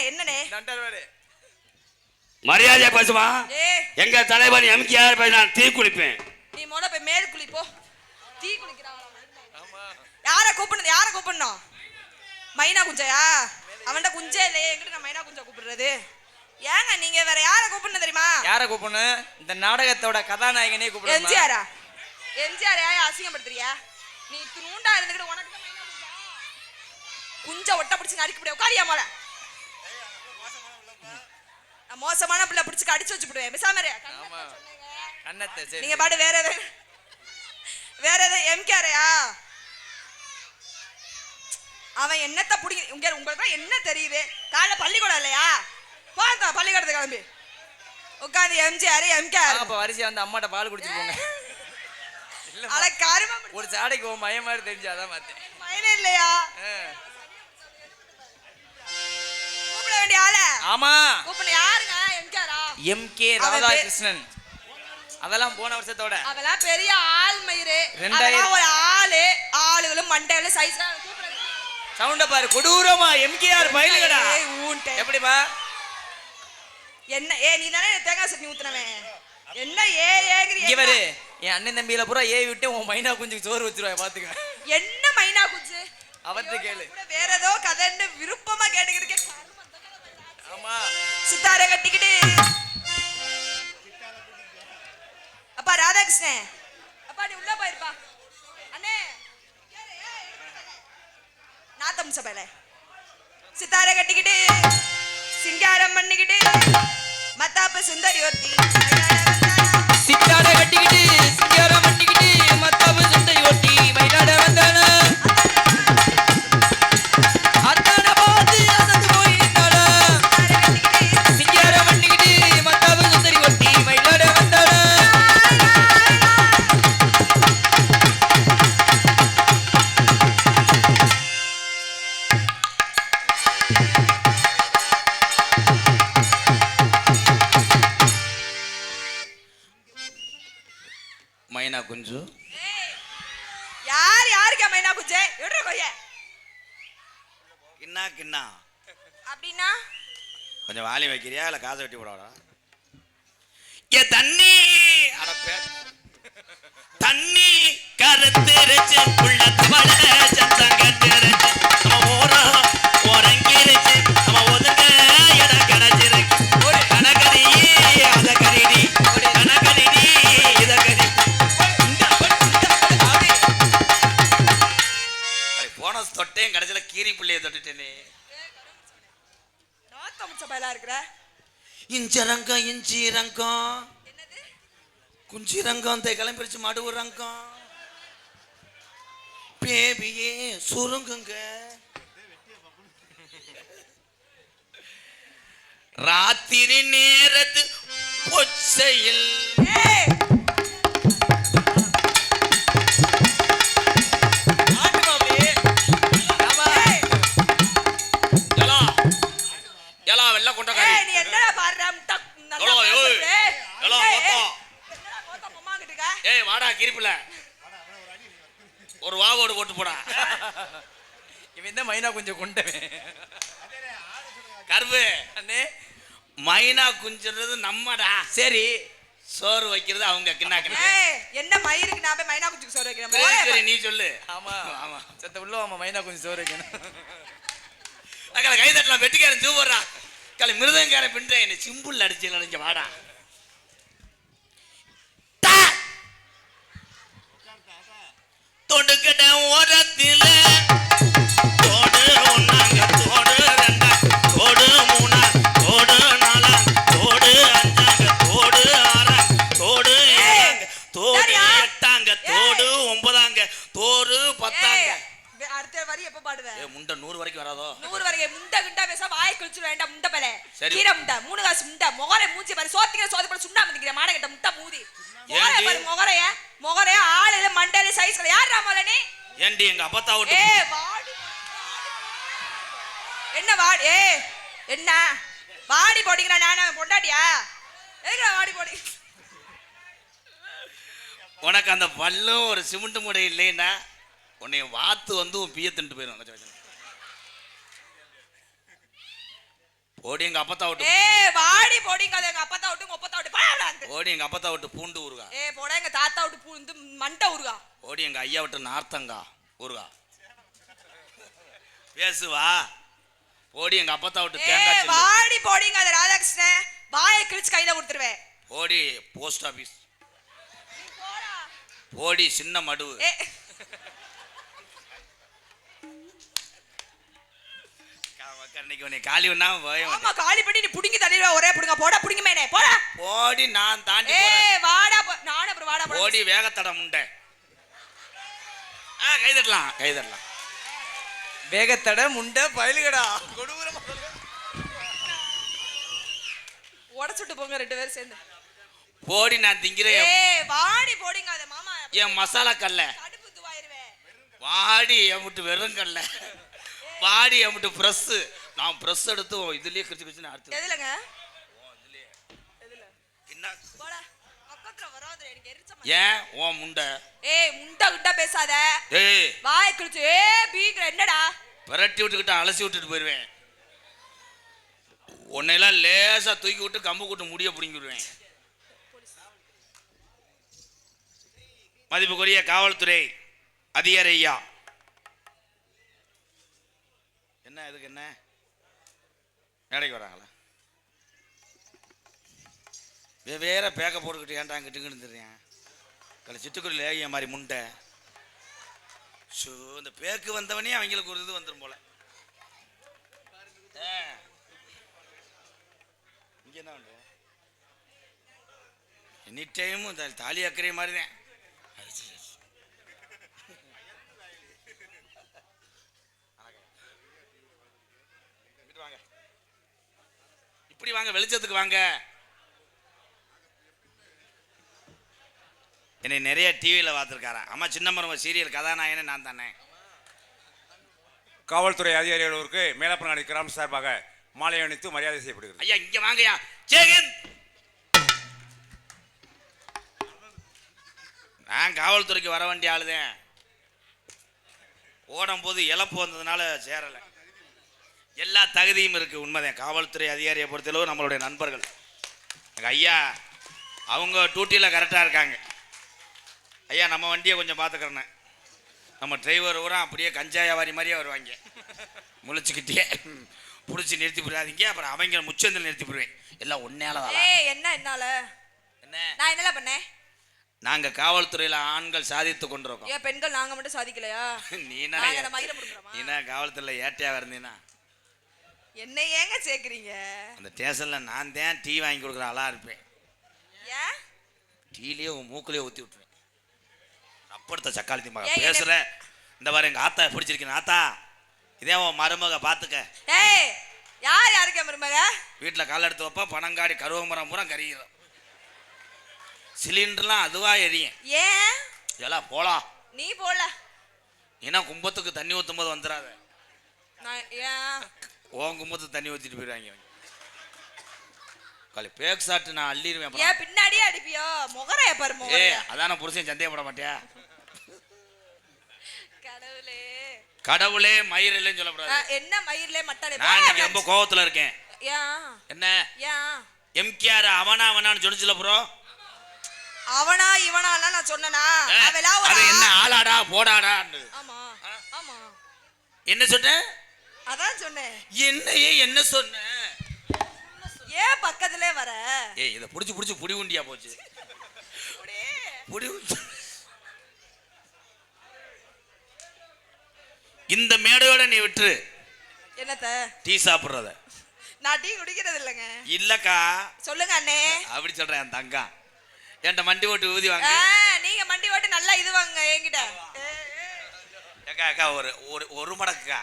என்னனே மரியாதையா பேசுமா. எங்க தலைவர் எம்கேஆர் போய் நான் தீ குளிப்பேன். நீ மொத போய் மேல் குளி போ. தீ குளிக்கிறான். யார கூப்பிடணும்? மைனா குஞ்சையா? அவன்ட குஞ்சே இல்லையே, எங்கிட்ட நான் மைனா குஞ்சா கூப்பிடுறது? ஏங்க நீங்க வேற யார கூப்பிடணும் தெரியுமா? யார கூப்பிடணும்? இந்த நாடகத்தோட கதாநாயகனே கூப்பிடணும். எம்ஜிஆரா? எம்ஜிஆர் ஏன் அசிங்கப்படுத்துறியா? நீ துணுண்டா இருந்துக்கிட்டு உனக்கு தான் மைனா குஞ்சா? குஞ்ச ஒட்ட பிடிச்சி நறுக்கி விட உட்காரியா மோல. மோசமான பிள்ளை பிடிச்சி கடிச்சு வச்சு விடுவேன். மிசாமரே கண்ணத்தை சரி. நீங்க பாட்டு வேற எதை எம்கேஆரையா? அவன் என்னத்த புடி உங்களுக்கு என்ன தெரியுது? காலைல பள்ளிக்கூடம் இல்லையா? போங்க பள்ளிக்கூடத்துக்கு கிளம்பி உட்காந்து எம்ஜிஆர் எம்கேஆர். அப்ப வரிசையா வந்து அம்மாட்ட பால் குடிச்சிட்டு போங்க. அட கரும ஒரு சாடைக்கு ஓ மயம் மாதிரி தெரிஞ்சாதான் பார்த்தேன். மயனே இல்லையா? கூப்பிட வேண்டிய ஆளு. ஆமா கூப்பிட யாருங்க? எம்கேஆரா? எம்கே ராதாகிருஷ்ணன். அதெல்லாம் போன வருஷத்தோட. அதெல்லாம் பெரிய ஆள் மயிறு. அதெல்லாம் ஒரு ஆளுகளும் மண்டைகளும் சைஸ்ல கூப்பிட. சவுண்ட பாரு கொடூரமா. எம்கேஆர் பையலுடா. எப்படிப்பா? என்ன நீ தானே தேங்காய் சட்னி ஊத்துனவன். என்ன ஏகிரி இவரு என் அண்ணன் தம்பியில பூரா விட்டு உன் மைனா குஞ்சுக்கு சோறு வச்சிருவா பாத்துக்க. என்ன மைனா குஞ்சு? அவர்கிட்ட கேளு. வேற ஏதோ கதைன்னு விருப்பமா கேட்டுக்கிட்டு. ஆமா சித்தாரை கட்டிக்கிட்டு. அப்பா ராதாகிருஷ்ணன், அப்பா நீ உள்ள போயிருப்பா. அண்ணே நாத்தம் சபையில சித்தாரை கட்டிக்கிட்டு சிங்காரம் பண்ணிக்கிட்டு மத்தாப்ப சுந்தரி ஒருத்தி. சித்தாரை கட்டிக்கிட்டு சிங்காரம் பண்ணிக்கிட்டு மத்தாப்ப சுந்தரி ஒருத்தி மயிலாட வந்தானா. அத்தான பாத்து அசந்து போயிட்டாளா. சிங்காரம் பண்ணிக்கிட்டு மத்தாப்ப சுந்தரி ஒருத்தி மயிலாட வந்தானா. மைனா குஞ்சு யாருக்கு மைனா குஞ்சு? எடு கொய்ய. கிண்ணா அப்படினா கொஞ்சம் வாலி வைக்கிறியா இல்ல காசை வெட்டி போடவா? ஏ தண்ணி அடப்பே தண்ணி கருத்துருச்சு உள்ளத்தவள சத்தங்க திருச்சு நம்ம ஓரா ஓரங்கிருச்சு நம்ம ஒதுங்க இடம் கிடைச்சிருக்கு. ஒரு கனகரியே அத கரிடி ஒரு கனகரிடி இத கரி போனஸ் தொட்டேன் கடைசியில கீரி புள்ளைய தொட்டுட்டேனே. நாத்தம் சபையில இருக்கற இஞ்சரங்கம் இஞ்சிரங்கம் குஞ்சிரங்கம் தேக்கலம் பிரிச்சு மடுவு ரங்கம் பேபியே சுருங்குங்க ராத்திரி நேரத்து பொச்சையில் வெள்ள கொண்ட நீ என்னடா பாடுற ஏய் வாடா கிரிப்புல ஒரு வாவோடு போட்டு போடா. இவன் தான் மைனா குஞ்சு கொண்டவன். கருப்பு அண்ணே மைனா குஞ்சுறது நம்மடா. சரி சோறு வைக்கிறது அவங்க கிண்ணா கிண்ணா. என்ன மயிருக்கு நான் போய் மைனா குஞ்சுக்கு சோறு வைக்கிறேன். சரி நீ சொல்லு. ஆமா ஆமா சத்த உள்ள ஆமா மைனா குஞ்சு சோறு வைக்கணும். அக்கா கை தட்டலாம் வெட்டிக்காரன் சூப்பர்ரா. கலை மிருதங்கார பின்ற என்ன சிம்பிள் அடிச்சு நினைஞ்ச வாடா. தொடுக்கட்ட ஓரத்தில தோடு ஒன்னாங்க தோடு ரெண்டா தோடு மூணா தோடு நாலா தோடு அஞ்சாங்க தோடு ஆறாங்க தோடு ஏழாங்க தோடு எட்டாங்க தோடு ஒன்பதாங்க தோடு பத்தாங்க. அடுத்த வரி எப்ப பாடுவே? முண்டை 100 வரைக்கும் வராதோ? 100 வரைக்கும் முண்டை கிட்ட பேச வாய் கிழிச்சு வேண்டாம். முண்டை பலே கீரை முண்டை 3 காசு முண்டை மொகரை மூஞ்சி பாரு. சோத்திக்கிற சோதி போட சுண்டா மந்திக்கிற மாட கிட்ட முட்டை மூதி மொகரை பாரு. மொகரைய ஆளு மண்டையில சைஸ்ல யாரா மோல நீ? ஏண்டி எங்க அப்பத்தா ஓட்டு வாடி என்ன வாடி என்ன வாடி போடிங்கற நானே பொண்டாட்டியா? எதுக்கு வாடி போடி? உனக்கு அந்த பல்லும் ஒரு சிமெண்ட் மூடை இல்லைன்னா உன்னை வாத்து வந்து உன் பிய தின்ட்டு போயிடும். போடி எங்க அப்பத்தா விட்டு வாடி போடிங்க எங்க அப்பத்தா விட்டு உங்க அப்பத்தா விட்டு போடா போடி எங்க அப்பத்தா விட்டு பூண்டு ஊறுகா போடா எங்க தாத்தா விட்டு பூண்டு மண்டை ஊறுகா போடி எங்க ஐயா விட்டு நார்த்தங்கா ஊறுகா பேசுவா போடி எங்க அப்பத்தா விட்டு தேங்காய் வாடி போடிங்க அது ராதாகிருஷ்ணன் வாயை கிழிச்சு கையில கொடுத்துருவேன் போடி போஸ்ட் ஆபீஸ் போடி சின்ன மடுவு காலி ஆமா காலி பண்ணி நீ புடிங்கி தள்ளிடுவ ஒரே புடுங்க போடா புடிங்க மேனே போடா போடி நான் தாண்டி வாடா நானே அப்புறம் வாடா போடி வேகத்தட முண்டை கைதட்டலாம் வேகத்தட முண்டை பயலுகடா கொடூரமா உடைச்சுட்டு போங்க ரெண்டு பேரும் சேர்ந்து போடி நான் திங்கிறேன் வாடி போடிங்க அத மாமா என் மசாலா கல்ல கடுப்பு துவாயிருவே வாடி என்கிட்ட வெறும் கல்ல வாடி என்கிட்ட பிரஸ் நான் பிரஸ் எடுத்து இதுலயே கிச்சு அடுத்து எதுலங்க எதுல என்ன போடா பக்கத்துல வராத எனக்கு எரிச்சமா ஏன் ஓ முண்டை முண்டை கிட்ட பேசாத வாய் கிழிச்சு பீங்கற என்னடா பரட்டி விட்டுக்கிட்ட அலசி விட்டுட்டு போயிருவேன் உன்னையெல்லாம் லேசா தூக்கி விட்டு கம்பு கூட்டு முடிய பிடிங்கிடுவேன் மதிப்புக்குரிய காவல்துறை அதிகாரி ஐயா என்ன இதுக்கு என்ன மேடைக்கு வராங்களா வேற பேக்க போட்டுக்கிட்டு ஏன்டா கிட்டுக்கிட்டு தெரியும் கலை சிட்டுக்குருள் ஏகிய மாதிரி முண்டை ஷோ இந்த பேக்கு வந்தவனே அவங்களுக்கு ஒரு இது வந்துடும் போல இங்க என்ன பண்ற எனி டைமும் தாலி அக்கறை மாதிரி தான் இப்படி வாங்க வெளிச்சத்துக்கு வாங்க என்னை நிறைய டிவியில் பார்த்துருக்காரா அம்மா சின்ன மரும சீரியல் கதாநாயகனே நான் தானே காவல்துறை அதிகாரிகளுக்கு மேலப்பநாடு கிராம சார்பாக மாலை அணித்து மரியாதை செய்யப்படுகிறது. ஐயா இங்க வாங்கய்யா ஜெயகன் நான் காவல்துறைக்கு வர வேண்டிய ஆளுதேன் ஓடும் போது இழப்பு வந்ததுனால சேரலை எல்லா தகுதியும் இருக்கு உண்மைதான் காவல்துறை அதிகாரியை பொறுத்தளவு நம்மளுடைய நண்பர்கள் எங்கள் ஐயா அவங்க டியூட்டியில் கரெக்டாக இருக்காங்க ஐயா நம்ம வண்டியை கொஞ்சம் பார்த்துக்கிறேன்னு நம்ம டிரைவர் பூரா அப்படியே கஞ்சா வியாபாரி மாதிரியே வருவாங்க முழிச்சுக்கிட்டே பிடிச்சி நிறுத்தி போடாதீங்க அப்புறம் அவங்க முச்சந்தில் நிறுத்தி போடுவேன் எல்லாம் ஒன்னால என்ன என்னால என்ன நான் என்னல பண்ணேன் நாங்கள் காவல்துறையில் ஆண்கள் சாதித்து கொண்டிருக்கோம் ஏன் பெண்கள் நாங்கள் மட்டும் சாதிக்கலையா நீனா காவல்துறையில் ஏட்டையாக இருந்தீங்கன்னா என்ன ஏங்க சேர்க்குறீங்க அந்த ஸ்டேஷனில் நான் தான் டீ வாங்கி கொடுக்குற ஆளாக இருப்பேன் ஏன் டீலேயே உன் மூக்கிலேயே ஊற்றி விட்டுருவேன் அப்படித்த சக்காளி மக பேசுகிற இந்த மாதிரி எங்கள் ஆத்தா பிடிச்சிருக்கேன் ஆத்தா இதே உன் மருமக பார்த்துக்க யார் யாருக்கே மருமக வீட்டில் கால் எடுத்து வைப்பா பனங்காடி கருவ மரம் பூரா கறிக்கிறோம் சிலிண்டர்லாம் அதுவாக எரியும் ஏன் இதெல்லாம் போலாம் நீ போல ஏன்னா கும்பத்துக்கு தண்ணி ஊற்றும் போது வந்துடாத ஏன் உன் கும்பத்துக்கு தண்ணி ஊற்றிட்டு போயிடுவாங்க காலி பேக் சாப்பிட்டு நான் அள்ளிடுவேன் ஏன் பின்னாடியே அடிப்பியோ முகரைய பாரு அதான புருஷன் சந்தேகப்பட மாட்டியா கடவுளே கடவுளே மயிர் இல்லைன்னு சொல்லக்கூடாது என்ன மயிர்லே மட்டாலே நான் ரொம்ப கோவத்துல இருக்கேன் என்ன எம்கேஆர் அவனான்னு சொன்னிச்சுல ப்ரோ அவனா இவனாலாம் நான் சொன்னனா அது என்ன ஆளாடா போடாடா ஆமா ஆமா என்ன சொன்ன அதான் சொன்னேன் என்ன சொன்ன ஏன் பக்கத்திலே வர இத புடிச்சு புடி உண்டியா போச்சு புடி இந்த மேடையோட நீ விட்டுரு என்னத்த டீ சாப்பிடுறத நான் டீ குடிக்கிறது இல்லங்க இல்லக்கா சொல்லுங்க அண்ணே அப்படி சொல்றேன் என் தங்கா என்கிட்ட மண்டி ஓட்டு ஊதி வாங்க நீங்க மண்டி ஓட்டு நல்லா இது வாங்க என்கிட்ட அக்கா ஒரு மடக்குக்கா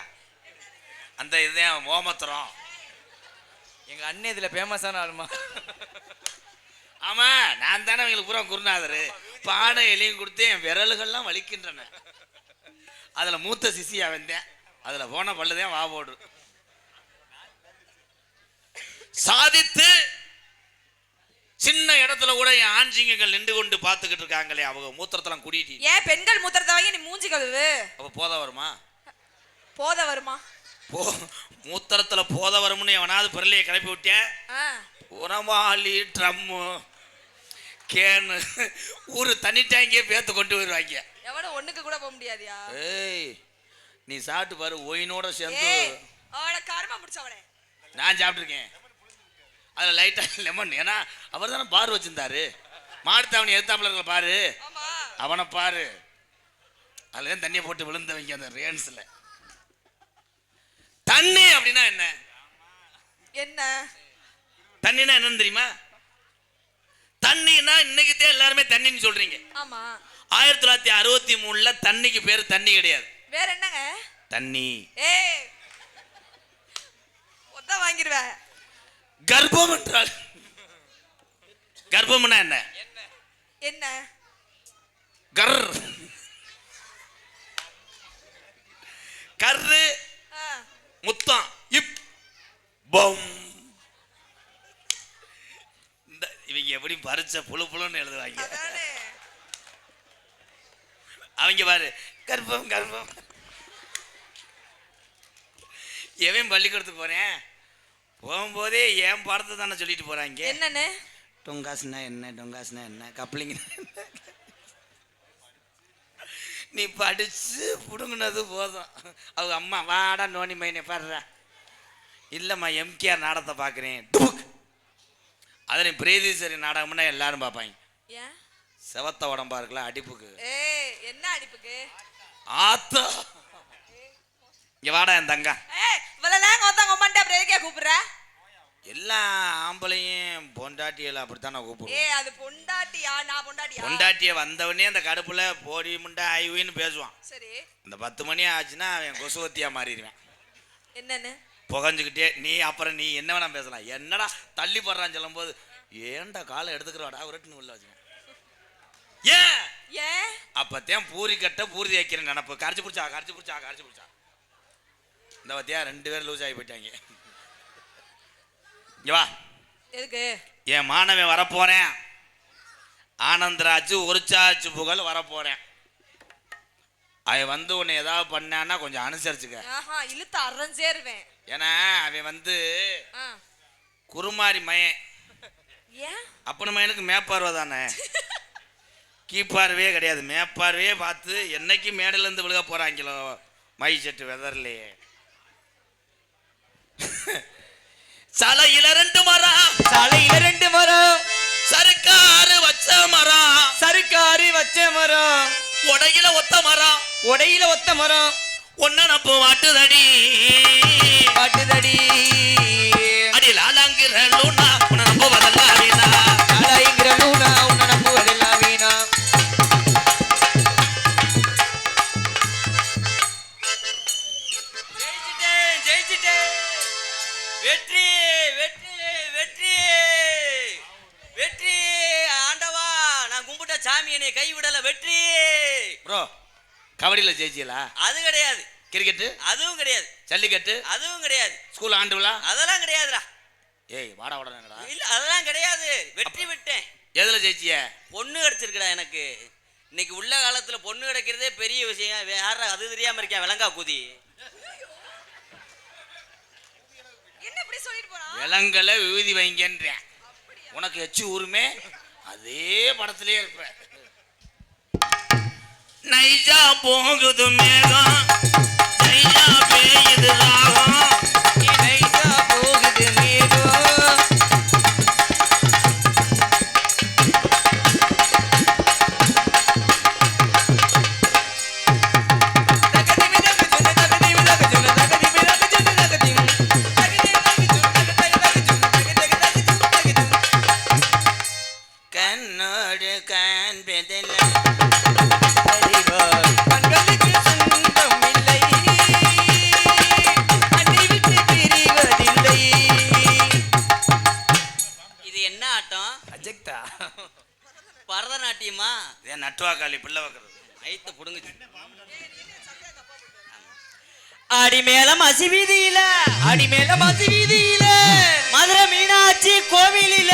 அந்த இதுதான் மோமத்திரம் எங்க அண்ணன் இதுல ஃபேமஸான ஆளுமா ஆமா நான் தானே அவங்களுக்கு பூரா குருநாதர் பானை எலியும் கொடுத்து என் விரல்கள்லாம் வலிக்கின்றன அதுல மூத்த சிசியா வந்தேன் அதுல போன பல்லுதான் வா போடு சாதித்து சின்ன இடத்துல கூட என் ஆண்சிங்கங்கள் நின்று கொண்டு பார்த்துக்கிட்டு இருக்காங்களே அவங்க மூத்திரத்தெல்லாம் குடிட்டி ஏன் பெண்கள் மூத்திரத்தை வாங்கி நீ மூஞ்சி கழுவு அப்ப போத வருமா போத வருமா மூத்தரத்துல போத வரும்னு எவனாவது பிறலையை கிளப்பி விட்டேன். உரமாலி ட்ரம்மு கேனு ஊரு தண்ணி டேங்கே பேத்து கொண்டு வருவாங்க. எவனும் ஒண்ணுக்கு கூட போக முடியாதியா? ஏய் நீ சாப்பிட்டு பாரு ஒயினோட சேர்ந்து. அவளை காரமா முடிச்சவனே நான் சாப்பிட்டுருக்கேன். அதுல லைட்டா லெமன். ஏன்னா அவர் தானே பார் வச்சிருந்தாரு. மாடுத்தாவணி எடுத்தாப்புல இருக்க பாரு, அவனை பாரு. அதுல தண்ணியை போட்டு விழுந்தவங்க அந்த ரேன்ஸ்ல. தண்ணி அப்படின்னா என்ன? என்ன தண்ணினா என்னன்னு தெரியுமா? தண்ணினா இன்னைக்கு எல்லாருமே தண்ணின்னு சொல்றீங்க. ஆமா. 1963ல தண்ணிக்கு பேரு தண்ணி கிடையாது. வேற என்னங்க? தண்ணி. ஏய் ஒத்த வாங்கிடுவே. கர்ப்பம் என்றால் கர்ப்பம்னா என்ன? என்ன? கர் கர்ரு முத்தம் இப் பம். இவங்க எப்படி பறிச்ச புழு புழுன்னு எழுதுவாங்க. அவங்க பாரு கர்ப்பம் கர்ப்பம். எவன் பள்ளிக்கூடத்துக்கு போறேன் போகும்போதே என் பாடத்தை தானே சொல்லிட்டு போறாங்க. என்னன்னு? டொங்காசுனா என்ன, டொங்காசுனா என்ன, கப்ளிங். நீ படிச்சு புடுங்கினது போதும். அவங்க அம்மா வாடா நோனி மைனே பாடுறா. இல்லைம்மா எம்கேஆர் நாடகத்தை பார்க்குறேன். அதில் பிரேதீஸ்வரி நாடகம்னா எல்லாரும் பார்ப்பாங்க. செவத்த உடம்பா இருக்கலாம் அடிப்புக்கு. என்ன அடிப்புக்கு? ஆத்தா இங்க வாடா என் தங்கா. கூப்பிடுற எல்லா ஆம்பளையும் பொண்டாட்டியெல்லாம் அப்படித்தானே கூப்பிடுவோம். அது பொண்டாட்டியா? நான் பொண்டாட்டியா? பொண்டாட்டிய வந்தவனே அந்த கடுப்புல போடி முண்டா ஐவின்னு பேசுவான். சரி. இந்த 10 மணி ஆச்சுன்னா அவன் கொசுவத்தியா மாறிடுவேன். என்னன்னு புகஞ்சுக்கிட்டே நீ அப்புறம் நீ என்ன வேணா பேசலாம். என்னடா தள்ளி போடுறான்னு சொல்லும் போது ஏன்டா காலை எடுத்துக்கிறவாடா உருட்டுன்னு உள்ள வச்சுக்கேன். ஏன் ஏன் அப்பத்தான் பூரி கட்ட பூரி வைக்கிற நினப்பு. கரைச்சி பிடிச்சா கரைச்சி பிடிச்சா கரைச்சி பிடிச்சா. இந்த பத்தியா 2 பேரும் லூஸ் ஆகி போயிட்டாங்க. வா எதுக்கு? என் மாணவன் வரப்போறேன். ஆனந்தராஜ் ஒருச்சாச்சு புகழ் வரப்போறேன். அவன் வந்து உன்னை ஏதாவது பண்ணான்னா கொஞ்சம் அனுசரிச்சுக்க. இழுத்து அரைஞ்சேருவேன். ஏன்னா அவன் வந்து குருமாரி மயன். அப்பன மயனுக்கு மேப்பார்வை தானே, கீப்பார்வையே கிடையாது. மேப்பார்வையே பார்த்து என்னைக்கு மேடையிலேருந்து விழுக போறாங்களோ மை செட்டு வெதர்லையே. சாலையில 2 மரம், சாலையில 2 மரம், சருக்காரு வச்ச மரம், சருக்காரு வச்ச மரம், உடையில ஒத்த மரம், உடையில ஒத்த மரம், ஒன்ன நப்பு வாட்டுதடி வாட்டுதடி. அடி லாலாங்கிற லூனா உன்னை நம்புவதெல்லாம் வீணா, லாலாங்கிற லூனா உன்னை நம்புவதெல்லாம் வீணா. ஜெயிச்சிட்டேன் ஜெயிச்சிட்டேன். வெற்றி வெற்றி வெற்றி வெற்றி. ஆண்டவா நான் கும்பிட்ட சாமி என்னை கைவிடல. வெற்றி. ப்ரோ கபடியில் ஜெயிச்சியலா? அது கிடையாது. கிரிக்கெட்டு? அதுவும் கிடையாது. ஜல்லிக்கட்டு? அதுவும் கிடையாது. ஸ்கூல் ஆண்டு விழா? அதெல்லாம் கிடையாதுடா. ஏய் வாடா வாடா. இல்ல அதெல்லாம் கிடையாது. வெற்றி விட்டேன். எதுல ஜெயிச்சிய? பொண்ணு கிடைச்சிருக்கடா எனக்கு. இன்னைக்கு உள்ள காலத்துல பொண்ணு கிடைக்கிறதே பெரிய விஷயம். யாரா அது தெரியாம இருக்கா? விலங்கா குதி. என்ன இப்படி சொல்லிட்டு போறான்? விலங்கல விபூதி வைங்கன்றேன். உனக்கு எச்சு ஊருமே அதே படத்திலே இருப்ப. நைஜா போகுது மேகம், நைஜா பெய்யுது ராகம், நைஜா போகுது மேகம். கண்ணோடு கண் பெதல பரதநாட்டியமா? ஏன் நட்டுவாக்காளி பிள்ளை வைக்கிறது ஐத்த புடுங்குச்சு. அடி மேல மசி வீதியில, அடி மேல மசி வீதியில, மதுரை மீனாட்சி கோவிலில,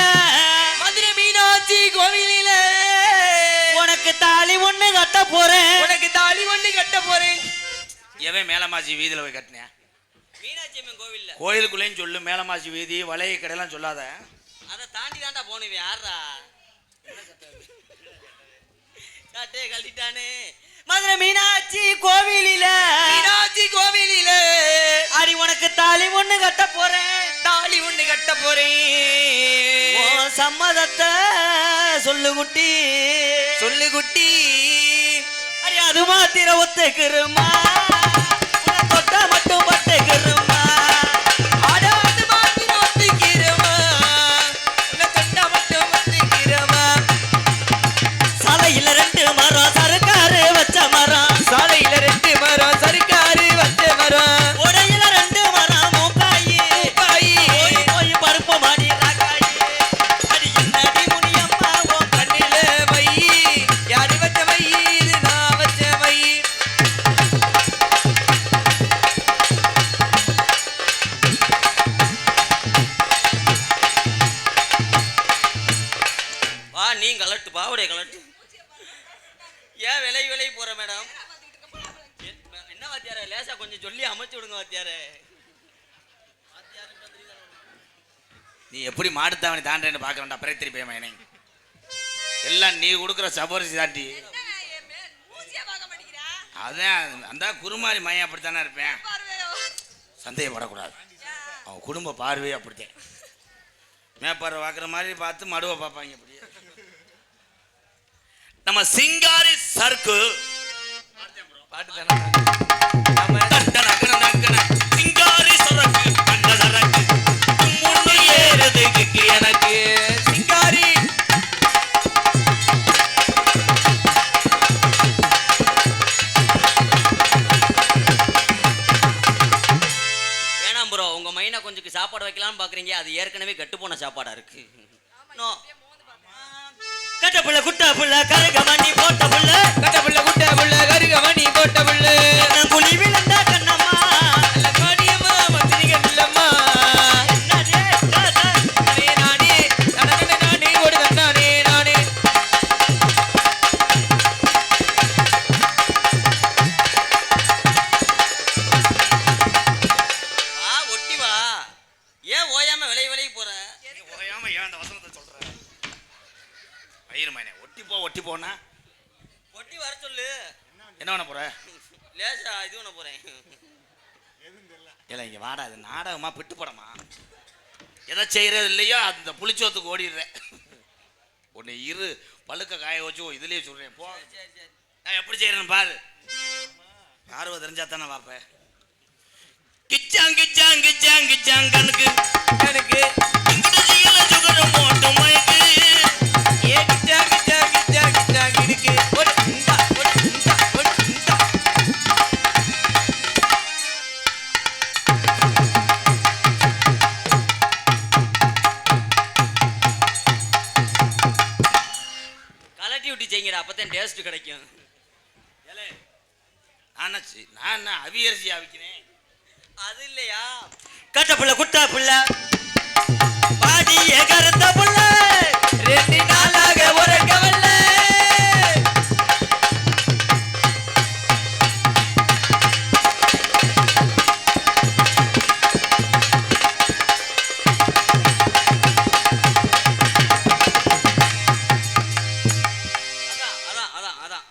மதுரை மீனாட்சி கோவிலில உனக்கு தாலி ஒண்ணு கட்ட போறேன், உனக்கு தாலி ஒண்ணு கட்ட போறேன். எவன் மேலமாச்சி வீதியில போய் கட்டினேன்? மீனாட்சி அம்மன் கோவில்ல. கோயிலுக்குள்ளேயும் சொல்லு, மேலமாசி வீதி வளைய கடையெல்லாம் சொல்லாத. அதை தாண்டி தாண்டா போனுவேன். யாரா சட்டே கழட்டிட்டானே. மதுரை மீனாட்சி கோவிலில, மீனாட்சி கோவிலில அடி உனக்கு தாலி ஒண்ணு கட்ட போறேன், தாலி ஒண்ணு கட்ட போறேன். ஓ சம்மதத்தை சொல்லு குட்டி, சொல்லு குட்டி. அடி அது மாத்திர ஒத்துக்கிறமா, உன்னை தொட்டா மட்டும் பட்டுக்கிறமா. ஆடாது மாத்திர ஒத்துக்கிறமா, உன்னை தொட்டா மட்டும் ஒத்துக்கிறமா. சாலையில 2 மரம் சருக்காரு வச்ச மரம், சாலையில 2 மரம் சருக்காரு வச்ச மரம். உடையில 2 மரம் மூக்காயி, மூக்காயி. போய் போய் பருப்பு மாடி ராக்காயி. அடி என்னடி முனியம்மா உன் கண்ணில மை, யாரு வச்ச மை, இது நான் வச்ச மை. வா நீ கலட்டு, பாவடைய கலட்டு. ஏன் விலை போற மேடம்? என்ன வாத்தியார லேசா கொஞ்சம் சொல்லி அமைச்சு விடுங்க வாத்தியார. நீ எப்படி மாடுத்தாவணி தாண்டேன்னு பார்க்க வேண்டாம். பிறை திருப்பி மயனை எல்லாம் நீ கொடுக்குற சபரிசி தாண்டி. அதான் அந்த குருமாரி மையம் அப்படித்தானே இருப்பேன். சந்தேகப்படக்கூடாது. அவன் குடும்ப பார்வையே அப்படித்தான். மேப்பாறை பார்க்குற மாதிரி பார்த்து மடுவை பார்ப்பாங்க. அப்படியே நம்ம சிங்காரி சர்க்கு பாட்டு தானே. சிங்காரி சரக்கு கண்ட சரக்கு முன்னு ஏறதுக்கு எனக்கு சிங்காரி வேணாம் ப்ரோ, உங்க மைனா கொஞ்சம் சாப்பாடு வைக்கலாம்னு பாக்குறீங்க. அது ஏற்கனவே கட்டு போன சாப்பாடா இருக்கு. நோ கட்ட புள்ள குட்ட புள்ள கருக மணி போட்ட புள்ள, கட்ட புள்ள குட்ட புள்ள கருக மணி போட்ட புள்ள. குழி விழுந்தா கண்ணம்மா நல்ல காணியம்மா மந்திரிக இல்லம்மா. என்னதே தாதா. நானே நானே நானே நானே ஓடு நானே நானே. வா ஒட்டி வா. ஏன் ஓயாம விலை போற? ஓயாம ஏன் அந்த வசனத்தை சொல்ற? வயிறு மயனே ஒட்டி போனா ஒட்டி வர சொல்லு. என்ன பண்ண போற? லேசா இது பண்ண போறேன். இல்லை இங்கே வாடா, இது நாடகமா பிட்டு படமா? எதை செய்யறது இல்லையோ அந்த புளிச்சோத்துக்கு ஓடிடுறேன். உன்னை இரு பழுக்க காய வச்சு இதுலயே சொல்றேன். போ, நான் எப்படி செய்யறேன்னு பாரு. ஆர்வம் தெரிஞ்சா தானே பார்ப்பேன். கிச்சாங் கிச்சாங் கிச்சாங் கிச்சாங் கணக்கு எனக்கு இங்கிட்டு செய்யல சுகரம் போட்டு மயக்கு. ஏ கிச்சா கிச்சா கிச்சா கிச்சா இருக்கு. ஓடு இந்தா ஓடு இந்தா ஓடு இந்தா. கலட்டி விட்டு செய்யுங்கடா, அப்பதான் டேஸ்ட் கிடைக்கும். நான் என்ன அவியரிசி அவிக்கிறேன்? அது இல்லையா? கட்ட புள்ள குட்டா புள்ள பாடிய கருத்த புள்ள 2 நாளாக உறக்கவல்ல.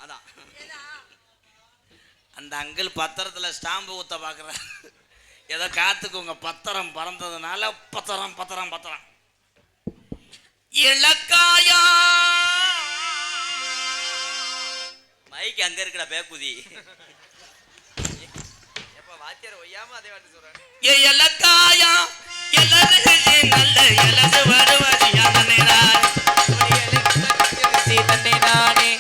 அதான் அந்த அங்கிள் பத்திரத்துல ஸ்டாம்பு ஊத்த பாக்குற. ஏதோ காத்துக்கு உங்க பத்திரம் பறந்ததுனால பத்திரம் இலக்காயா. மைக்கு அங்க இருக்கடா பேக்குதி. எப்ப வாத்தியார் ஒய்யாம அதே வாட்டி சொல்றேன். இலக்காயா எல்லாரும் நல்ல இலது வருவதியா நினைறார். தன்னை நானே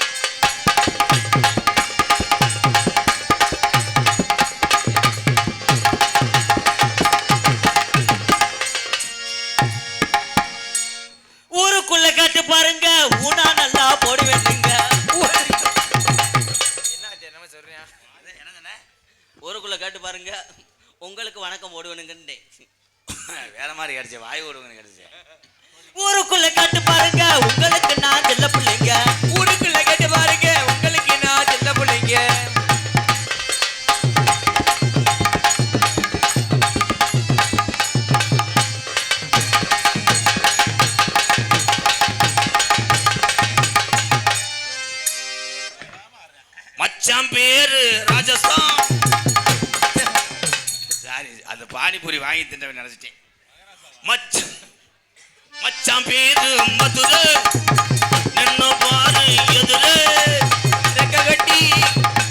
ஊருக்குள்ள காட்டு பாருங்க, ஊனா நல்லா போடுவேங்க. என்ன நம்ம சொல்றியா? ஊருக்குள்ள காட்டு பாருங்க, உங்களுக்கு வணக்கம் போடுவேனுங்கன்னு. வேற மாதிரி கிடைச்சு வாய் ஓடுவங்க கிடைச்சு. ஊருக்குள்ள காட்டு பாருங்க, உங்களுக்கு நான் செல்ல பிள்ளைங்க. ஊருக்குள்ள கேட்டு பாருங்க, உங்களுக்கு நான் செல்ல பிள்ளைங்க. பேரு ராஜஸ்தான். சாரி, அந்த பானிபூரி வாங்கி தின்றவன் நினைச்சிட்டேன். மச்சான் பேரு மதுரை, நின்னு பாரு எதுரு, ரெக்க கட்டி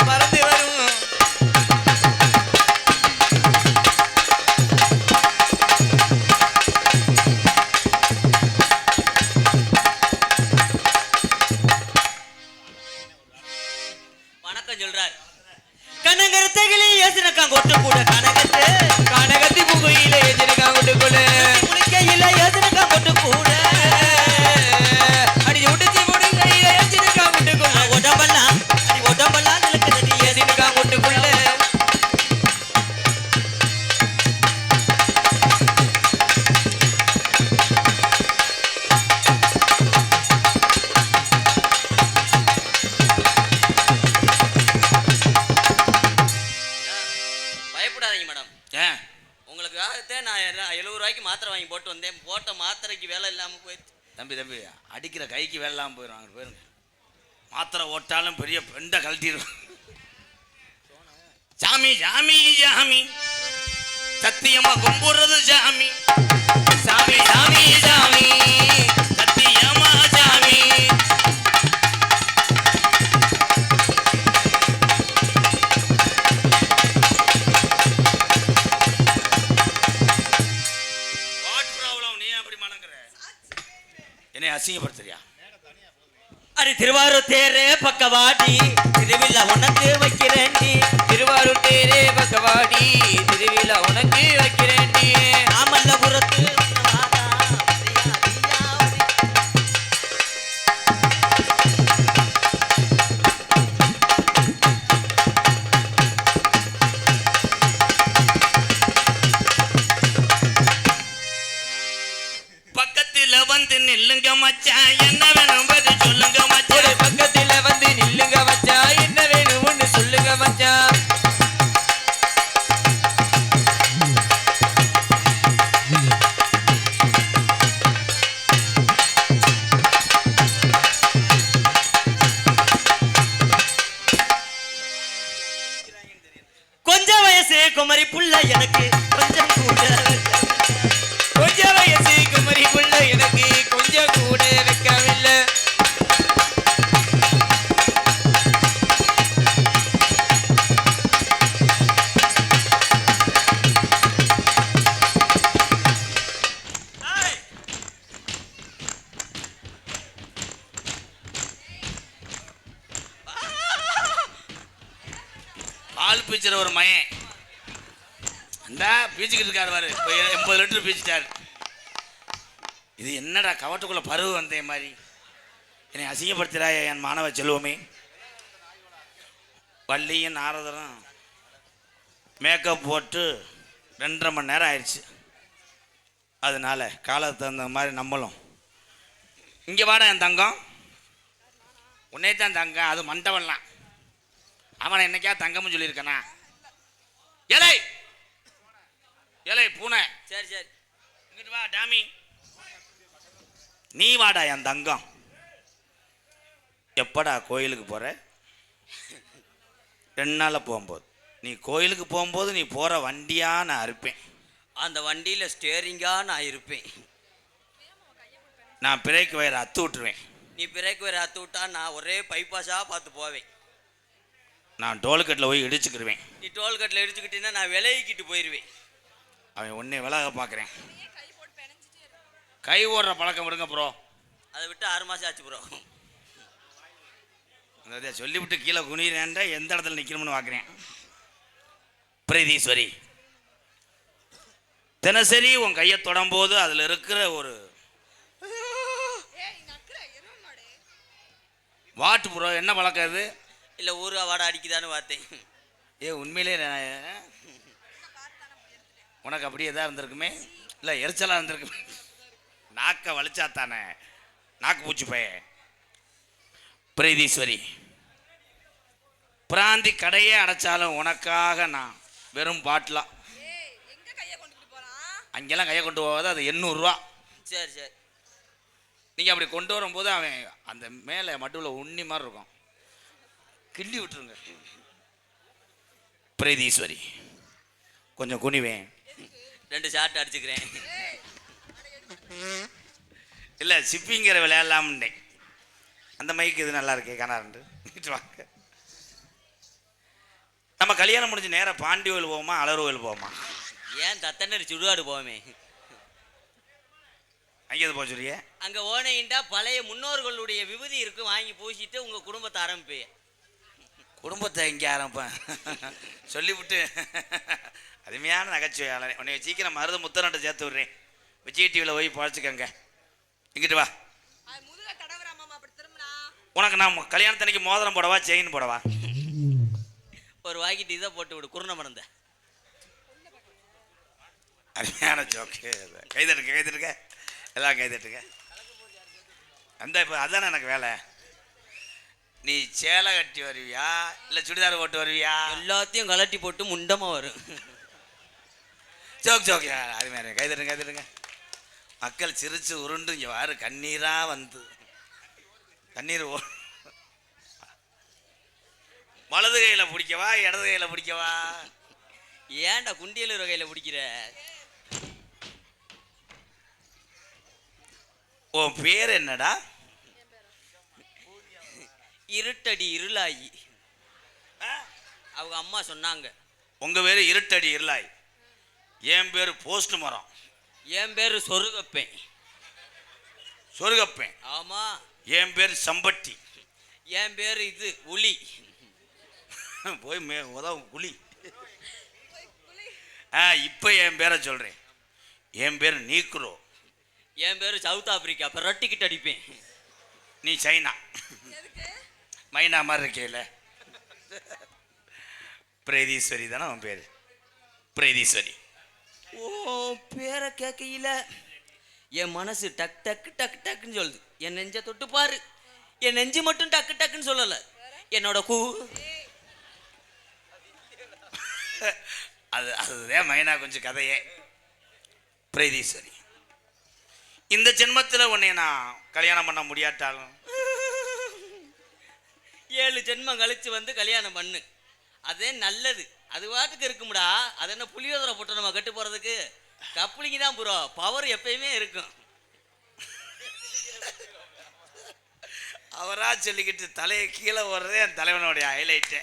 பறந்து வரும். வணக்கம் சொல்றார். கனகரத்தகிலே ஏசினக்கா கொட்டு கூட கனகத்து கனகத்தி புகையில எதிர்க்கா கொண்டு கொடு. குளிக்கையில ஏசினக்கா கொட்டு கூட அடி உடுச்சி முடிக்கையில எதிர்க்கா கொண்டு கொடு. உடம்பெல்லாம் உடம்பெல்லாம் நிலக்குது எதிர்க்கா கொண்டு கொடு. பயப்படாதீங்க மேடம். ஏன் உங்களுக்காகத்தே நான் 70 ரூபாய்க்கு மாத்திரை வாங்கி போட்டு வந்தேன். போட்ட மாத்திரைக்கு வேலை இல்லாம போயிடுச்சு. தம்பி அடிக்கிற கைக்கு வேலை இல்லாமல் போயிடும். அங்கே போயிருங்க. மாத்திரை ஓட்டாலும் பெரிய பெண்டை கழட்டிடும். சாமி சாமி சாமி சத்தியமா கும்புறது சாமி. சாமி சாமி சாமி சத்தியமா சாமி. What problem? நீ அப்படி மணங்குற? என்னை அசிங்கப்படுத்துறியா? அடி திருவாரூர் தேரே பக்கவாடி திருவிழா உனக்கு வைக்கிறேன்டி. திருவாரூர் தேரே பக்கவாடி திருவிழா உனக்கு வைக்கிறேன்டி. மாமல்லபுரத்து பக்கத்துல வந்து நில்லுங்க மச்சான், என்ன வேணும் பதில் சொல்லுங்க மச்சான். ஒரு பக்கத்துல வந்து நில்லுங்க மச்சான், என்ன வேணும்னு சொல்லுங்க மச்சான். கொஞ்ச வயசு குமரி புள்ள எனக்கு கொஞ்சம் கூட கொஞ்சம் வயசு குமரி புள்ள எனக்கு கொஞ்சம் கூட வைக்கவில்லை. பால் பீச்சுற ஒரு மயன் அந்த பீச்சுக்கிட்டு இருக்காரு பாரு. இப்போ 80 லிட்டர் பீச்சிட்டாரு. இது என்னடா கவட்டுக்குள்ள பருவு வந்தே மாதிரி என்னை அசிங்கப்படுத்துறாய என் மாணவ செல்வமே. வள்ளியும் நாரதரும் மேக்கப் போட்டு 2.5 மணி நேரம் ஆயிடுச்சு. அதனால காலத்துக்கு தகுந்த மாதிரி நம்மளும் இங்கே வாடா என் தங்கம். உன்னே தான் தங்கம், அது மண்டவன்லாம். அவனை என்னைக்கா தங்கம்னு சொல்லியிருக்கானா? ஏலை ஏலை பூனை, சரி சரி இங்கிட்டு வா டாமி. நீ வாடா என் தங்கம். எப்படா கோயிலுக்கு போற? 2 நாளில் போகும்போது. நீ கோயிலுக்கு போகும்போது நீ போகிற வண்டியா நான் இருப்பேன். அந்த வண்டியில ஸ்டேரிங்கா நான் இருப்பேன். நான் பிரேக் வயரை அத்து விட்டுருவேன். நீ பிரேக் வேற அத்து விட்டா நான் ஒரே பைபாஸா பார்த்து போவேன். நான் டோல்கட்டில் போய் இடிச்சுக்கிடுவேன். நீ டோல்கட்டில் இடிச்சுக்கிட்டீங்கன்னா நான் விலகிக்கிட்டு போயிடுவேன். அவன் உன்னை விலக பார்க்குறேன். கை ஓடுற பழக்கம் விடுங்க ப்ரோ. அதை விட்டு 6 மாசம் ஆச்சு ப்ரோ. அந்த சொல்லிவிட்டு கீழே குனிறேன்டா எந்த இடத்துல நிற்கணும்னு பார்க்குறேன். பிரீதீஸ்வரி, தினசரி உன் கையை தொடும்போது அதில் இருக்கிற ஒரு வாட்டு ப்ரோ. என்ன பழக்கம் இது? இல்லை ஊர் வாடை அடிக்குதான்னு பார்த்தேன். உண்மையிலே உனக்கு அப்படியே தான் இருந்திருக்குமே, இல்லை எரிச்சலாக இருந்திருக்குமே. நாக்கை வலிச்சாத்தானே நாக்கு பூச்சி பைய. பிரீதீஸ்வரி, பிராந்தி கடையே அடைச்சாலும் உனக்காக நான் வெறும் பாட்டிலா. அங்கெல்லாம் கையை கொண்டு போகாது, அது 800 ரூபா. சரி சரி. நீங்கள் அப்படி கொண்டு வரும்போது அவன் அந்த மேலே மட்டும் உண்ணி மாதிரி இருக்கும், கிண்டி விட்டுருங்க. பிரீதீஸ்வரி கொஞ்சம் குனிவேன். 2 ஷாட் அடிச்சுக்கிறேன். இல்லை சிப்பிங்கிற விளையாடலாம்னே. அந்த மைக்கு இது நல்லா இருக்கே கனாரண்டு வாங்க. நம்ம கல்யாணம் முடிஞ்சு நேராக பாண்டி கோயில் போவோமா அலர் கோயில் போவோமா? ஏன் தத்தனடி சுடுகாடு போவோமே. அங்கே எது போச்சுரியே? அங்கே ஓனையின்டா பழைய முன்னோர்களுடைய விபூதி இருக்கு, வாங்கி பூசிட்டு உங்கள் குடும்பத்தை ஆரம்பிப்பேன். குடும்பத்தை இங்கே ஆரம்பிப்பேன் சொல்லிவிட்டு அருமையான நகைச்சுவையாளர். உன்னை சீக்கிரம் மருது முத்தநாட்டை சேர்த்து விட்றேன். விஜய் டிவியில் போய் பழச்சிக்கங்க. இங்கிட்டு வா. உனக்கு நான் கல்யாணத்தன்னைக்கு மோதிரம் போடவா செயின் போடவா? ஒரு வாங்கிட்டு இதை போட்டு விடு, குருணை மறந்த. அருமையான ஜோக்கு. கைதட்டுங்க எல்லாம் கைதட்டுங்க. அந்த இப்போ அதுதானே எனக்கு வேலை. நீ சேலை கட்டி வருவியா இல்லை சுடிதார் போட்டு வருவியா? எல்லாத்தையும் கலட்டி போட்டு முண்டமாக வரும். ஜோக் அருமையான கைதட்டுங்க. மக்கள் சிரிச்சு உருண்டு இங்கே வாரு கண்ணீராக வந்து கண்ணீர் வலது கையில் பிடிக்கவா இடது கையில் பிடிக்கவா? ஏன்டா குண்டியலூர் கையில் பிடிக்கிற? உன் பேர் என்னடா? இருட்டடி இருளாயி. அவங்க அம்மா சொன்னாங்க. உங்கள் பேர் இருட்டடி இருளாய். என் பேர் போஸ்ட் மரம். என் பேர் சொருகப்பேன். ஆமாம். என் பேர் சம்பட்டி. என் பேர் இது உளி. போய் உதவும் குழி. இப்போ என் பேரை சொல்கிறேன். என் பேர் நீக்ரோ. என் பேர் சவுத் ஆப்பிரிக்கா. பிரட்டிக்கிட்டு அடிப்பேன். நீ சைனா. மைனா மாதிரி இருக்கேல. பிரீதீஸ்வரி தானே அவன் பேர்? பிரீதீஸ்வரி. ஓ பேரை கேட்கையில என் மனசு டக் டக்கு டக்கு டக்குன்னு சொல்லுது. என் நெஞ்சை தொட்டு பாரு. என் நெஞ்சு மட்டும் டக்கு டக்குன்னு சொல்லலை. என்னோட அதுதான் மைனா கொஞ்சம் கதையே. பிரீதீஸ்வரி, இந்த ஜென்மத்தில் உன்னை நான் கல்யாணம் பண்ண முடியாட்டாலும் 7 ஜென்மம் கழிச்சு வந்து கல்யாணம் பண்ணு. அதே நல்லது. அது வாட்டுக்கு இருக்கும்டா. அது என்ன புளியோதரை போட்டு நம்ம கட்டு போகிறதுக்கு? கப்புளிங்க தான் ப்ரோ. பவர் எப்பயுமே இருக்கும். அவரா சொல்லிக்கிட்டு தலையை கீழே ஓடுறதே என் தலைவனுடைய ஹைலைட்டு.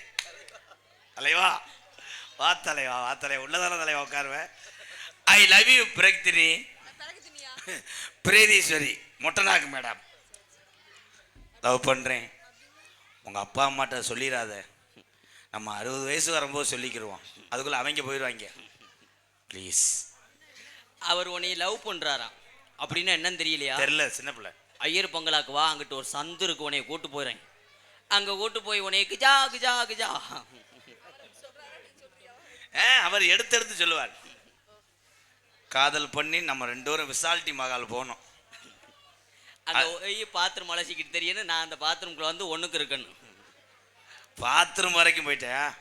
தலைவா வா தலைவா உள்ளதான தலைவா உட்காருவேன். ஐ லவ் யூ பிரீதீஸ்வரி மொட்டனாக்கு மேடம். லவ் பண்ணுறேன். உங்கள் அப்பா அம்மாட்ட சொல்லிடாத. நம்ம 60 வயசு வரும்போது சொல்லிக்கிடுவோம். அதுக்குள்ளே அவங்க போயிடுவாங்க. ப்ளீஸ். அவர் உன்னை லவ் பண்ணுறாராம். அப்படின்னா என்னன்னு தெரியலையா? தெரியல, சின்ன பிள்ளை. ஐயர் பொங்கலாக்கு வா, அங்கிட்டு ஒரு சந்து இருக்கு, உன்னைய கூட்டு போயிடுறேன். அங்கே கூட்டு போய் உன்னைய கிஜா கிஜா கிஜா. அவர் எடுத்து சொல்லுவார். காதல் பண்ணி நம்ம 2 பேரும் விசால்ட்டி மகால் போனோம். அங்கே போய் பாத்ரூம் அலசிக்கிட்டு தெரியணும். நான் அந்த பாத்ரூம்குள்ள வந்து ஒன்றுக்கு இருக்கணும். பாத்ரூம் வரைக்கும் போயிட்டேன்.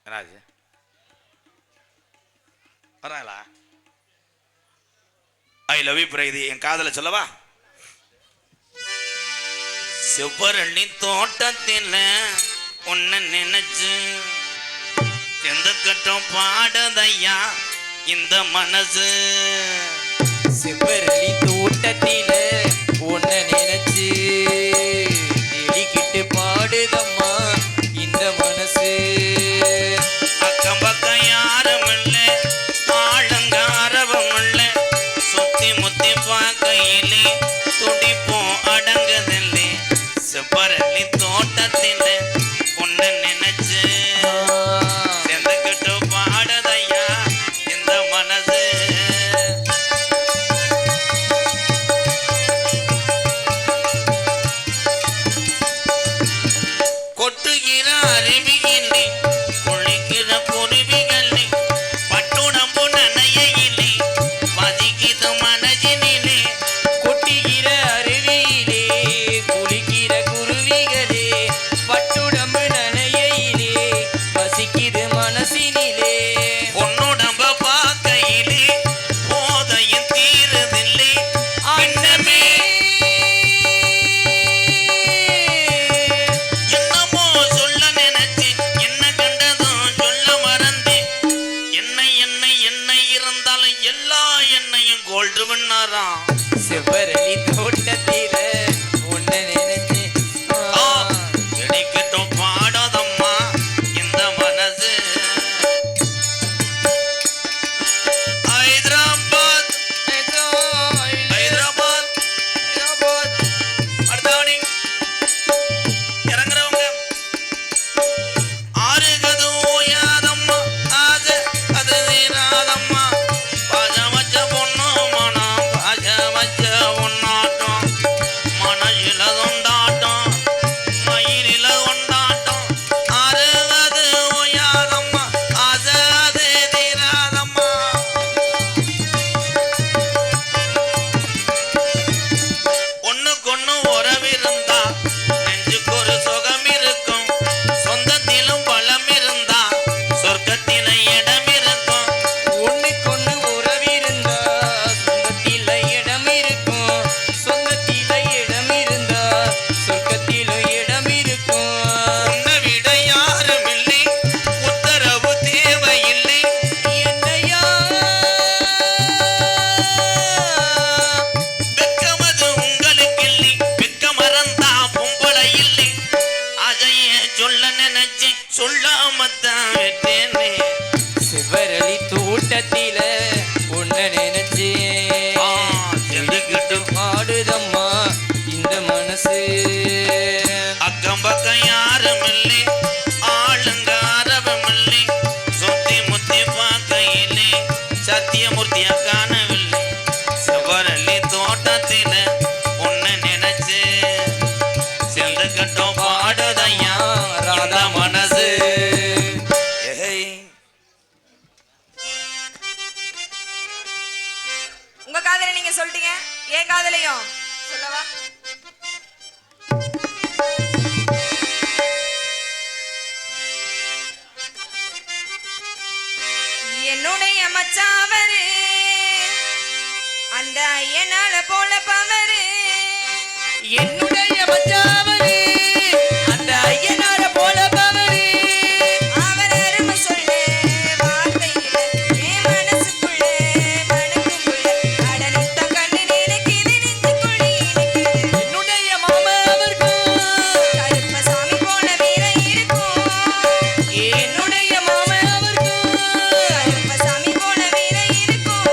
என்னாச்சு வராங்களா? ஐ லவ் யூ பிரீதி. என் காதலை சொல்லவா? செவ்வரளி தோட்டத்தில் உன்னை நினைச்சு எந்த கட்டம் பாடுதையா இந்த மனசு. செவ்வரளி தோட்டத்தில உன்னை நினைச்சு தேடிக்கிட்டு பாடுதம்மா இந்த மனசு. அக்கம் பக்கம் யாரும் இல்லை, ஆழங்காரவம் இல்லை, சுத்தி முத்தி பார்க்கையிலே துடிப்போம் அடங்குதில்லை. செவ்வரளி தோட்டத்தில் உன்னை நினைச்சு சேர்ந்துக்கிட்டு பாடுதையா இந்த மனசு. கொட்டுகிற அருவியிலே குளிக்கிற குருவிகளே பட்டுணம்பு நனையிலே பதிக்கிது மனதினிலே. கொட்டுகிற அருவியிலே குளிக்கிற குருவிகளே பட்டுடம்பு நனையிலே வசிக்குது மனசினிலே. பொன்னுடம்ப பார்க்கையிலே போதையும் தீருதில்லை. அன்னமே என்னமோ சொல்ல நினைச்சு என்ன கண்டதும் கோல்டு பண்ணாராம். செவ்வரளி தோட்டத்தில உன்னை நினைச்சு இடிக்கட்டும் பாடாதம்மா இந்த மனசு. ஹைதராபாத் ஹைதராபாத் அடுத்தவனி இறங்குறவங்க. ஆறுகது ஓயாதம்மா ஆசை அது தீராதம்மா. பாஜ வச்ச பொண்ணு மனம் பாஜ வச்ச பொண்ணாட்டம். மனசில கொண்டாட்டம் மயிலில கொண்டாட்டம். ஆறுகது ஓயாதம்மா ஆசை அது தீராதம்மா. ஒண்ணுக்கொண்ணு உறவிருந்தா நெஞ்சுக்கு ஒரு சுகம் இருக்கும். சொந்தத்திலும் பலம் இருந்தா சொர்க்கத்தில இடம் இருக்கும். ஒண்ணுக்கொண்ணு உறவிருந்தா சொந்தத்தில இடம் இருக்கும். சொந்தத்தில இடம் இருந்தா சொர்க்கத்தில இடம் இருக்கும். உன்னை விட யாரும் இல்லை உத்தரவு தேவையில்லை. என்னையா வெக்கமது உங்களுக்கு இல்லை வெக்க மறந்தா பொம்பளை இல்லை. அதையே சொல்ல நினைச்சு சொல்லாமத்தான் விட்டேனே. செவ்வரளி தோட்டத்தில உன்னை நினைச்சு செடிக்கிட்டு ஆடுதம்மா இந்த மனசு. அக்கம் பக்கம் யாரும் இல்லை ஆளுங்க அரவம் இல்லை. சுத்தி முத்தி பார்க்கையிலே சத்தியமூர்த்திய காணவில்லை. செவ்வரளி தோட்டத்தில உன்னை நினைச்சு சென்று கட்டும் பாடுதையா ராதா மனசு. ஏய், உங்க காதலை நீங்க சொல்லிட்டீங்க, என் காதலையும் சொல்லவா? என்னுடைய மச்சாவரு அந்த ஐயனால போல பவரு. என்னுடைய மச்சாவரே அந்த ஐயனார போல பவரே. அவர் அருமை சொல்ல வார்த்தையில என் மனசுக்குள்ள மனக்குள்ள அடனித்த கண்ணு நினைக்குது நெஞ்சுக்குழி இனிக்குது. என்னுடைய மாமா அவர்கள் கருப்பசாமி போல வீரம் இருக்கும். என்னுடைய மாமா அவர்கள் கருப்பசாமி போல வீரம் இருக்கும்.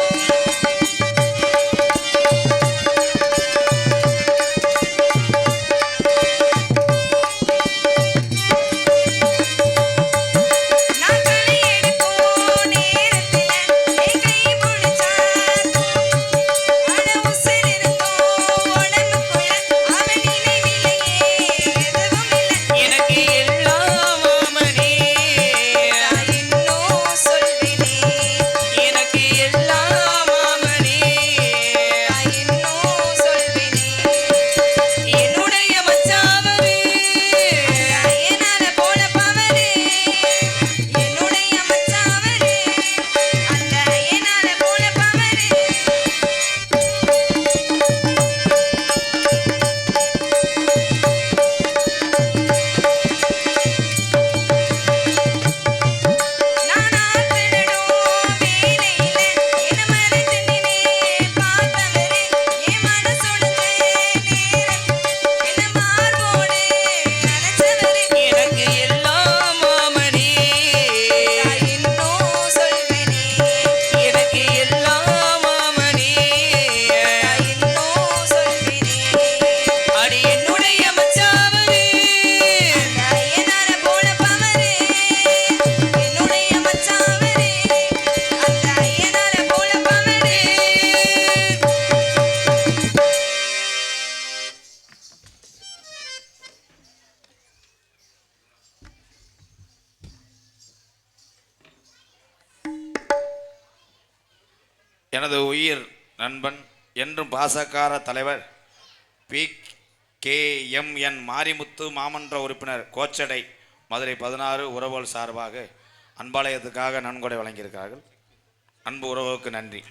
நான் களை எடுக்கும் நேரத்துல என் கை பிடிச்சா அட உசுர் இருந்தோம் உடம்புக்குள்ள அவன் நினைவிலேயே எதுவும் இல்லை. எனக்கு எல்லாம் மாமனே. நான் இன்னும் சொல்வேனே, எனக்கு எல்லாம் மாமனே. நான் இன்னும் சொல்வேனே. என்னுடைய மச்சாவரே ஐயனார போல பவரு என்னுடைய மச்சாவரு அந்த ஐயனார போல பவரு. நான் ஆத்திரடும் வேலையில என்ன மறைச்சு நின்னே பார்த்தவரு என் மனசொடுங்க நேரம் என்ன மார்போடு அணைச்சவரு. எனக்கு எல்லாம் மாமனே. நான் இன்னும் சொல்வேனே, எனக்கு எல்லாம் மாமனே. நான் இன்னும் சொல்வேனே. அடி என்னுடைய மச்சாவரே அந்த ஐயனார போல பவரு என்னுடைய மச்சாவரு அந்த ஐயனார போல பவரு. எனது உயிர் நண்பன் என்றும் பாசக்கார தலைவர் PKMN மாரிமுத்து மாமன்ற உறுப்பினர் கோச்சடை மதுரை 16 உறவுகள் சார்பாக அன்பாலயத்துக்காக நன்கொடை வழங்கியிருக்கிறார்கள். அன்பு உறவுக்கு நன்றி.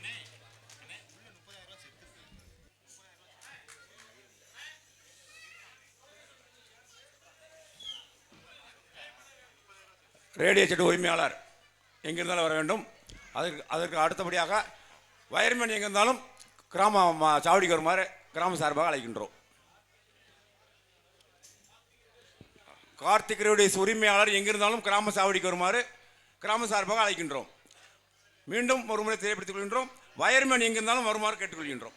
ரேடியோ செட்டு உரிமையாளர் எங்கிருந்தாலும் வர வேண்டும். அதற்கு அடுத்தபடியாக வயர்மேன் எங்கிருந்தாலும் சாவடிக்கு வருமாறு கிராம சார்பாக அழைக்கின்றோம். கார்த்திக் ரேடியோஸ் உரிமையாளர் எங்கிருந்தாலும் கிராம சாவடிக்கு வருமாறு கிராம சார்பாக அழைக்கின்றோம். மீண்டும் ஒரு முறை தெரியப்படுத்திக் கொள்கின்றோம். வயர்மேன் எங்கிருந்தாலும் வருமாறு கேட்டுக்கொள்கின்றோம்.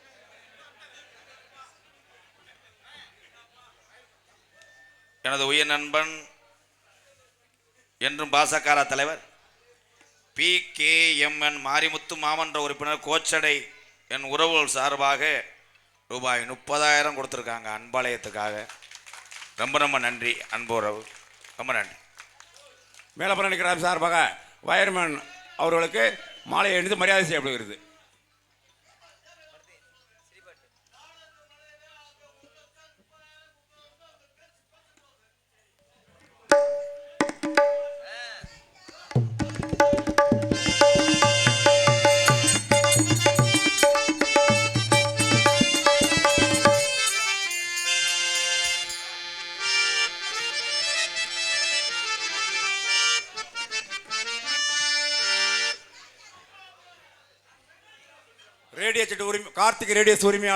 எனது உயிர் நண்பன் என்றும் பாசக்கார தலைவர் PKMN மாரிமுத்து மாமன்ற உறுப்பினர் கோச்சடை என் உறவுகள் சார்பாக ரூபாய் 30,000 கொடுத்துருக்காங்க அன்பாலயத்துக்காக. ரொம்ப ரொம்ப நன்றி அன்பு உறவு, ரொம்ப நன்றி. மேலப்பரணி கிராம சார்பாக வயர்மேன் அவர்களுக்கு மாலை அணிந்து மரியாதை செய்யப்படுகிறது. ரேடியோ செட்டு கார்த்திக் ரேடியோஸ் உரிமையாளர்